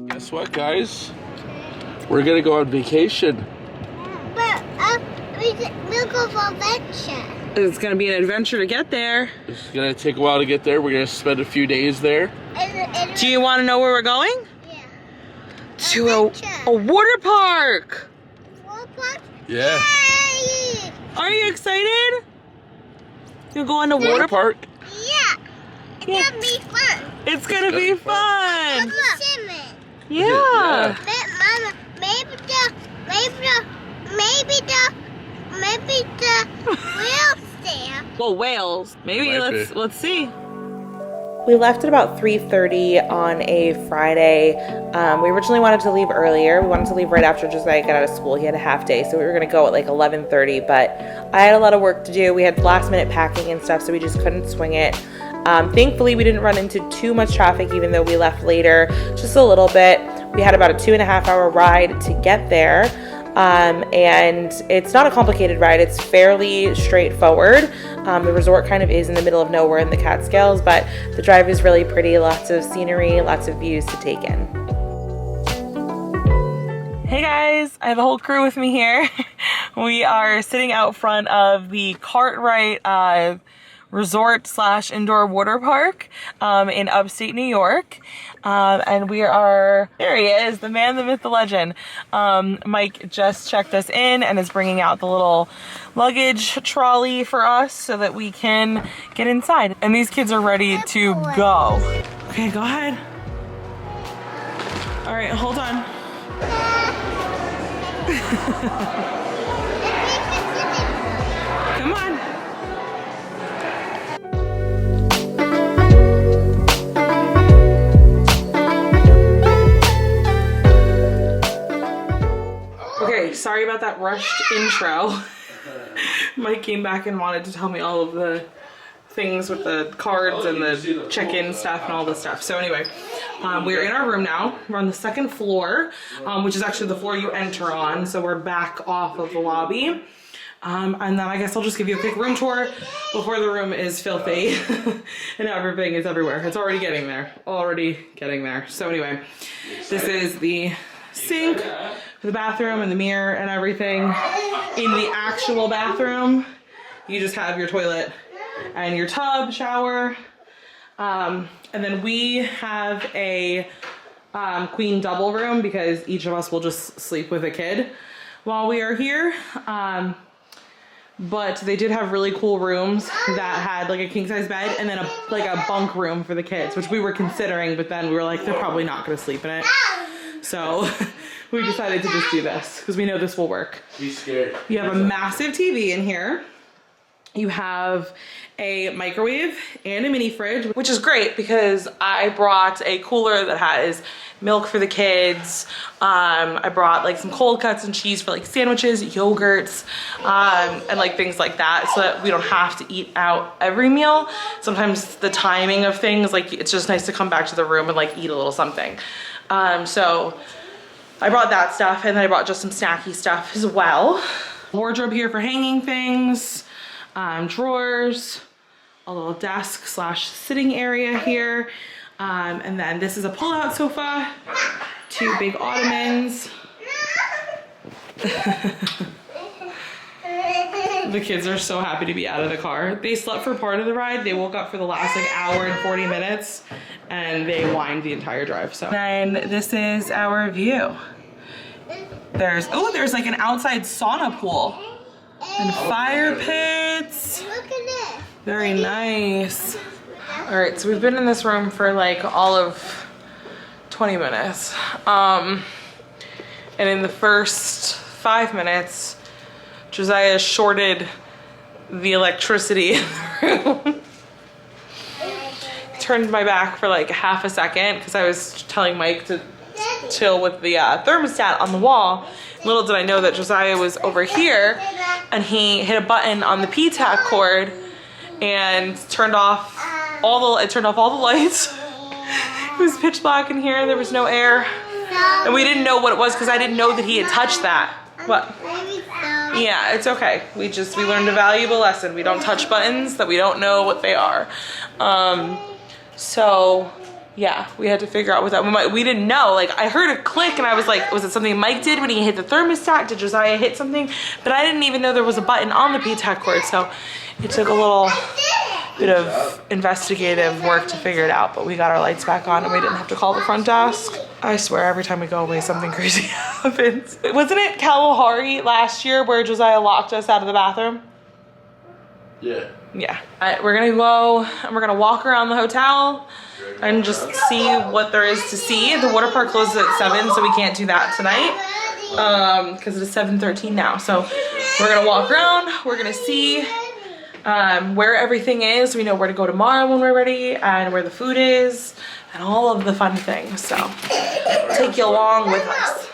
Guess what, guys? We're gonna go on vacation. But we'll go for adventure. It's gonna be an adventure to get there. It's gonna take a while to get there. We're gonna spend a few days there. Do you want to know where we're going? Yeah. To a water park. Water park? Yeah. Yay! Are you excited? You'll go on the water park? Yeah. It's gonna be fun. It's gonna be fun. Swimming. Yeah. Mama, maybe the whales there. Well, whales. Maybe Might let's see. We left at about 3:30 on a Friday. We originally wanted to leave earlier. We wanted to leave right after Josiah got out of school. He had a half day, so we were gonna go at like 11:30, but I had a lot of work to do. We had last minute packing and stuff, so we just couldn't swing it. Thankfully, we didn't run into too much traffic, even though we left later, just a little bit. We had about a 2.5-hour ride to get there. And it's not a complicated ride. It's fairly straightforward. The resort kind of is in the middle of nowhere in the Catskills, but the drive is really pretty. Lots of scenery, lots of views to take in. Hey guys, I have a whole crew with me here. We are sitting out front of the Kartrite Resort / Indoor Waterpark in upstate New York. And we are, there he is, the man, the myth, the legend. Mike just checked us in and is bringing out the little luggage trolley for us so that we can get inside. And these kids are ready to go. Okay, go ahead. All right, hold on. Come on. Okay, sorry about that rushed intro. Mike came back and wanted to tell me all of the things with the cards and the check-in stuff and all this stuff. So anyway, we're in our room now. We're on the second floor, which is actually the floor you enter on. So we're back off of the lobby. And then I guess I'll just give you a quick room tour before the room is filthy and everything is everywhere. It's already getting there, So anyway, this is the sink, the bathroom and the mirror and everything. In the actual bathroom, you just have your toilet and your tub, shower. And then we have a queen double room because each of us will just sleep with a kid while we are here. But they did have really cool rooms that had like a king size bed and then a bunk room for the kids, which we were considering, but then we were like, they're probably not gonna sleep in it. So we decided to just do this because we know this will work. Be scared. You have a massive TV in here. You have a microwave and a mini fridge, which is great because I brought a cooler that has milk for the kids. I brought like some cold cuts and cheese for like sandwiches, yogurts, and like things like that so that we don't have to eat out every meal. Sometimes the timing of things, like it's just nice to come back to the room and like eat a little something. So I brought that stuff and then I brought just some snacky stuff as well. Wardrobe here for hanging things, drawers, a little desk / sitting area here. And then this is a pull-out sofa, 2 big ottomans. The kids are so happy to be out of the car. They slept for part of the ride. They woke up for the last like hour and 40 minutes and they whined the entire drive. So then this is our view. There's like an outside sauna pool and fire pits. Look at this. Very nice. All right, so we've been in this room for like all of 20 minutes. And in the first 5 minutes, Josiah shorted the electricity in the room. Turned my back for like half a second because I was telling Mike to chill with the thermostat on the wall. Little did I know that Josiah was over here and he hit a button on the P-TAC cord and turned off all the lights. It was pitch black in here. There was no air. And we didn't know what it was because I didn't know that he had touched that. What? Yeah, it's okay. We learned a valuable lesson. We don't touch buttons that we don't know what they are. So yeah, we had to figure out what that, we didn't know. Like, I heard a click and I was like, was it something Mike did when he hit the thermostat? Did Josiah hit something? But I didn't even know there was a button on the PTAC cord. So it took a little bit of investigative work to figure it out, but we got our lights back on and we didn't have to call the front desk. I swear every time we go away, something crazy happens. Wasn't it Kalahari last year where Josiah locked us out of the bathroom? Yeah. Yeah. We're gonna go and we're gonna walk around the hotel and just see what there is to see. The water park closes at 7, so we can't do that tonight because it is 7:13 now. So we're gonna walk around, we're gonna see where everything is. We know where to go tomorrow when we're ready and where the food is and all of the fun things. So take you along with us.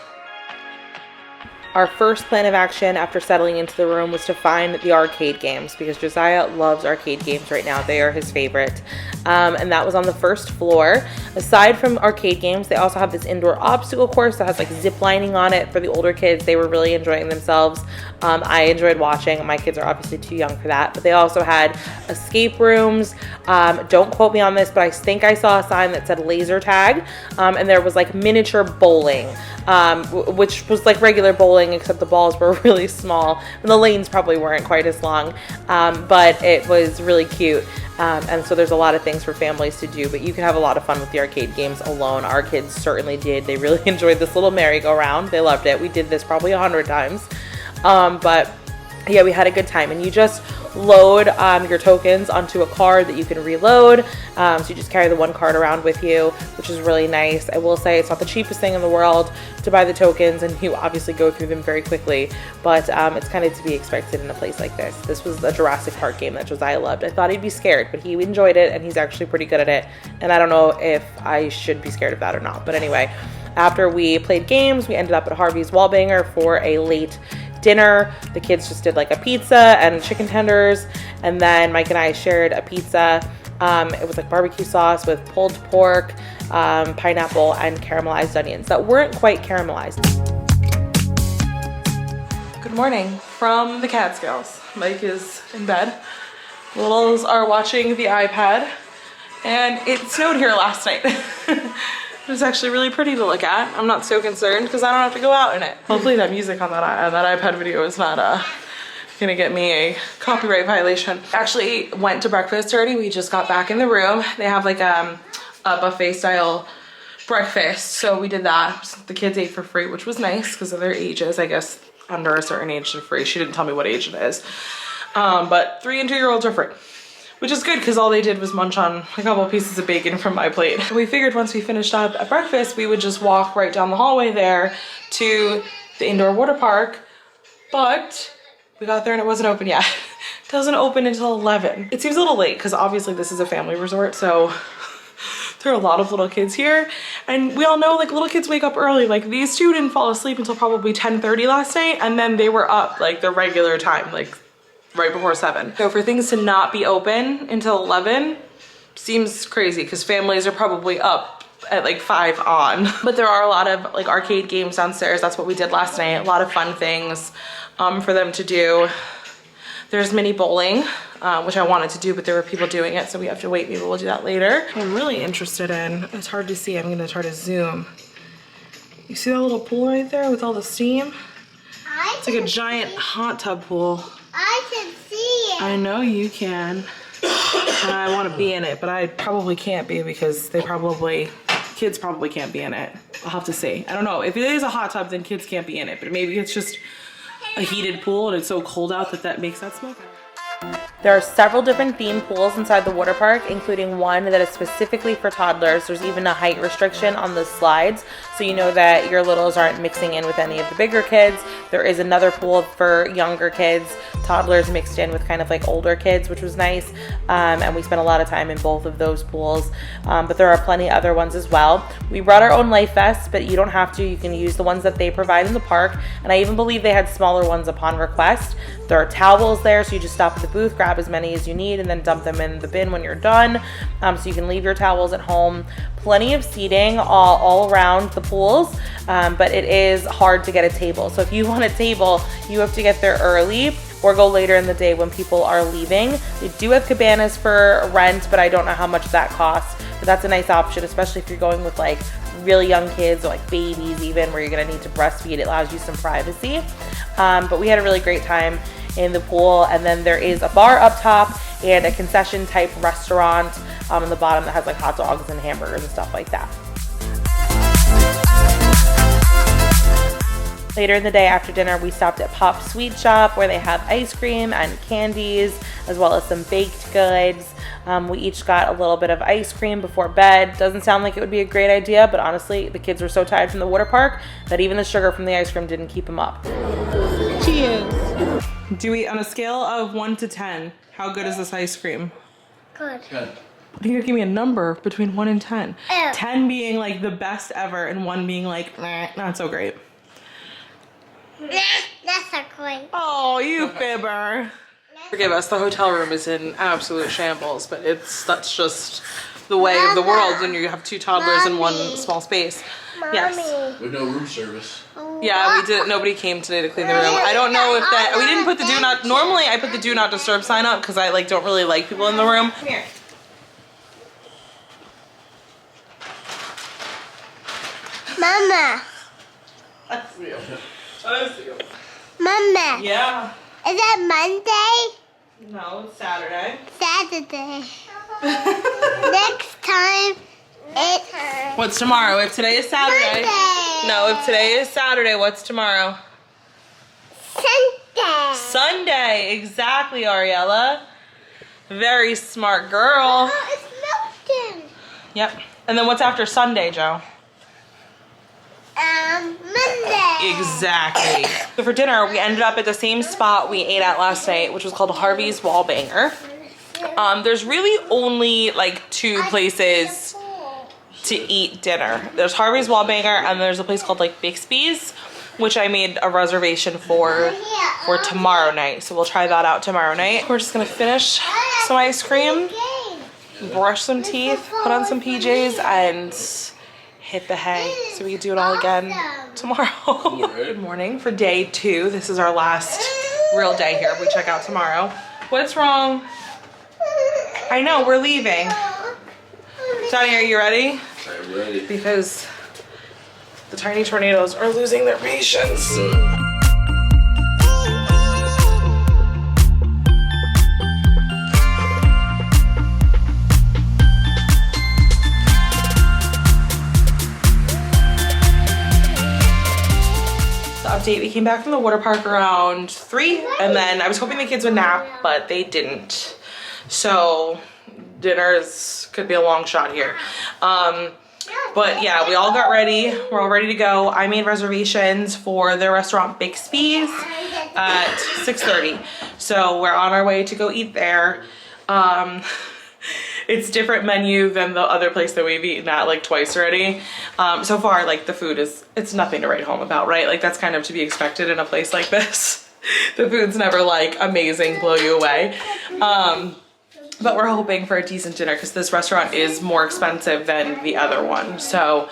Our first plan of action after settling into the room was to find the arcade games because Josiah loves arcade games right now. They are his favorite. And that was on the first floor. Aside from arcade games, they also have this indoor obstacle course that has like zip lining on it for the older kids. They were really enjoying themselves. I enjoyed watching. My kids are obviously too young for that. But they also had escape rooms. Don't quote me on this, but I think I saw a sign that said laser tag. And there was like miniature bowling, which was like regular bowling, except the balls were really small and the lanes probably weren't quite as long, but it was really cute. And so there's a lot of things for families to do, but you can have a lot of fun with the arcade games alone. Our kids certainly did. They really enjoyed this little merry-go-round. They loved it. We did this probably 100 times. But yeah, we had a good time. And you just load your tokens onto a card that you can reload. So you just carry the one card around with you, which is really nice. I will say it's not the cheapest thing in the world to buy the tokens, and you obviously go through them very quickly, but it's kind of to be expected in a place like this. This was a Jurassic Park game that Josiah loved. I thought he'd be scared, but he enjoyed it, and he's actually pretty good at it. And I don't know if I should be scared of that or not. But anyway, after we played games, we ended up at Harvey's Wallbanger for a late dinner. The kids just did like a pizza and chicken tenders, and then Mike and I shared a pizza. It was like barbecue sauce with pulled pork, pineapple, and caramelized onions that weren't quite caramelized. Good morning from the Catskills. Mike is in bed. Littles are watching the iPad, and it snowed here last night. It was actually really pretty to look at. I'm not so concerned because I don't have to go out in it. Hopefully that music on that iPad video is not gonna get me a copyright violation. Actually went to breakfast already. We just got back in the room. They have like a buffet style breakfast, so we did that. The kids ate for free, which was nice because of their ages. I guess under a certain age they're free. She didn't tell me what age it is, but 3 and 2-year-olds are free, which is good because all they did was munch on a couple of pieces of bacon from my plate. And we figured once we finished up at breakfast, we would just walk right down the hallway there to the indoor water park, but we got there and it wasn't open yet. It doesn't open until 11. It seems a little late because obviously this is a family resort, so there are a lot of little kids here. And we all know like little kids wake up early. Like these two didn't fall asleep until probably 10:30 last night, and then they were up like the regular time, like right before 7. So for things to not be open until 11 seems crazy because families are probably up at like 5 on. But there are a lot of like arcade games downstairs. That's what we did last night. A lot of fun things for them to do. There's mini bowling, which I wanted to do, but there were people doing it, so we have to wait. Maybe we'll do that later. I'm really interested in, it's hard to see. I'm gonna try to zoom. You see that little pool right there with all the steam? It's like a giant hot tub pool. I can see it. I know you can. And I want to be in it, but I probably can't be because kids probably can't be in it. I'll have to see. I don't know. If it is a hot tub, then kids can't be in it, but maybe it's just a heated pool and it's so cold out that makes that smoke. There are several different themed pools inside the water park, including one that is specifically for toddlers. There's even a height restriction on the slides, so you know that your littles aren't mixing in with any of the bigger kids. There is another pool for younger kids, toddlers mixed in with kind of like older kids, which was nice. And we spent a lot of time in both of those pools, but there are plenty other ones as well. We brought our own life vests, but you don't have to. You can use the ones that they provide in the park, and I even believe they had smaller ones upon request. There are towels there, so you just stop at the booth, grab grab as many as you need and then dump them in the bin when you're done. So you can leave your towels at home. Plenty of seating all around the pools, but it is hard to get a table. So if you want a table, you have to get there early or go later in the day when people are leaving. They do have cabanas for rent, but I don't know how much that costs. But that's a nice option, especially if you're going with like really young kids or like babies even, where you're gonna need to breastfeed. It allows you some privacy. But we had a really great time in the pool. And then there is a bar up top and a concession type restaurant on the bottom that has like hot dogs and hamburgers and stuff like that. Later in the day after dinner, we stopped at Pop's Sweet Shop where they have ice cream and candies, as well as some baked goods. We each got a little bit of ice cream before bed. Doesn't sound like it would be a great idea, but honestly, the kids were so tired from the water park that even the sugar from the ice cream didn't keep them up. Cheers. Dewey, on a scale of 1 to 10, how good is this ice cream? Good. You gotta give me a number between 1 and 10. 10. 10 being like the best ever and 1 being like, not so great. That's a great. Oh, you fibber. Forgive us, the hotel room is in absolute shambles, but that's just the way of the world when you have 2 toddlers in one small space. Yes. With no room service. Yeah, we didn't. Nobody came today to clean the room. I don't know if that. We didn't put the do not. Normally, I put the do not disturb sign up because I like don't really like people in the room. Come here. Mama. That's you. That's you. Mama. Yeah. Is that Monday? No, it's Saturday. Saturday. Next time it's What's tomorrow? If today is Saturday. Monday. No, if today is Saturday, what's tomorrow? Sunday. Sunday. Exactly, Ariella. Very smart girl. Oh, it's Milton. Yep. And then what's after Sunday, Joe? Monday. Exactly. So for dinner, we ended up at the same spot we ate at last night, which was called Harvey's Wallbanger. There's really only like 2 places to eat dinner. There's Harvey's Wallbanger and there's a place called like Bixby's, which I made a reservation for tomorrow night. So we'll try that out tomorrow night. We're just gonna finish some ice cream, brush some teeth, put on some PJs, and hit the hay so we can do it all again tomorrow. Good morning for day 2. This is our last real day here. We check out tomorrow. What's wrong? I know, we're leaving. Johnny, are you ready? I'm ready. Because the tiny tornadoes are losing their patience. Update, we came back from the water park around 3 and then I was hoping the kids would nap, but they didn't. So dinner's could be a long shot here. But yeah, we all got ready. We're all ready to go. I made reservations for the restaurant Bixby's at 6:30. So we're on our way to go eat there. It's different menu than the other place that we've eaten at like twice already. So far, like the food it's nothing to write home about, right? Like that's kind of to be expected in a place like this. The food's never like amazing, blow you away. But we're hoping for a decent dinner because this restaurant is more expensive than the other one. So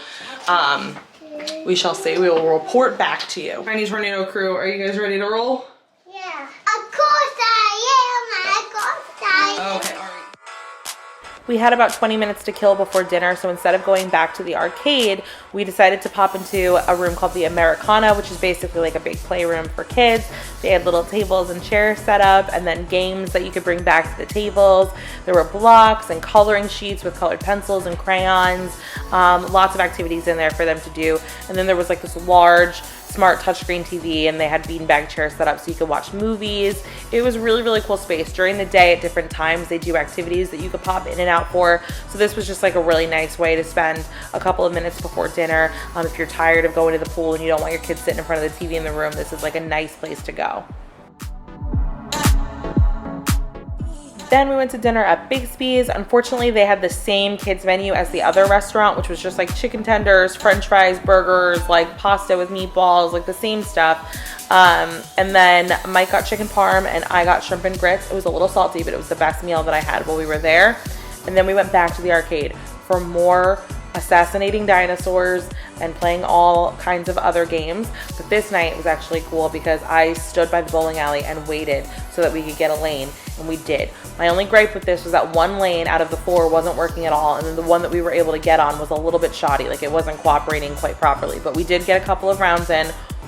we shall see. We will report back to you. Tiny Tornado crew, are you guys ready to roll? Yeah. Of course I am. Of course I am. Okay, all right. We had about 20 minutes to kill before dinner, so instead of going back to the arcade, we decided to pop into a room called the Americana, which is basically like a big playroom for kids. They had little tables and chairs set up, and then games that you could bring back to the tables. There were blocks and coloring sheets with colored pencils and crayons. Lots of activities in there for them to do. And then there was like this large smart touchscreen TV, and they had beanbag chairs set up so you could watch movies. It was really, really cool space. During the day at different times, they do activities that you could pop in and out for. So this was just like a really nice way to spend a couple of minutes before dinner. If you're tired of going to the pool and you don't want your kids sitting in front of the TV in the room, this is like a nice place to go. Then we went to dinner at Bixby's. Unfortunately, they had the same kids menu as the other restaurant, which was just like chicken tenders, french fries, burgers, like pasta with meatballs, like the same stuff. And then Mike got chicken parm and I got shrimp and grits. It was a little salty, but it was the best meal that I had while we were there. And then we went back to the arcade for more assassinating dinosaurs and playing all kinds of other games. But this night was actually cool because I stood by the bowling alley and waited so that we could get a lane, and we did. My only gripe with this was that one lane out of the 4 wasn't working at all, and then the one that we were able to get on was a little bit shoddy, like it wasn't cooperating quite properly. But we did get a couple of rounds in,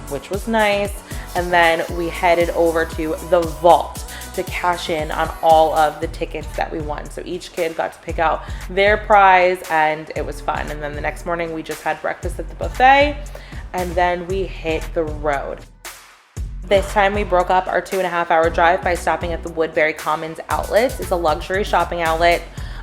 which was nice. And then we headed over to the vault to cash in on all of the tickets that we won. So each kid got to pick out their prize and it was fun. And then the next morning we just had breakfast at the buffet and then we hit the road. This time we broke up our 2.5-hour drive by stopping at the Woodbury Commons Outlets. It's a luxury shopping outlet.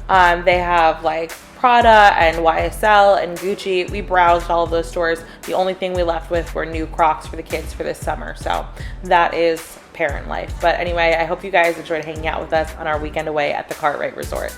They have like Prada and YSL and Gucci. We browsed all of those stores. The only thing we left with were new Crocs for the kids for this summer. So that is parent life. But anyway, I hope you guys enjoyed hanging out with us on our weekend away at the Kartrite Resort.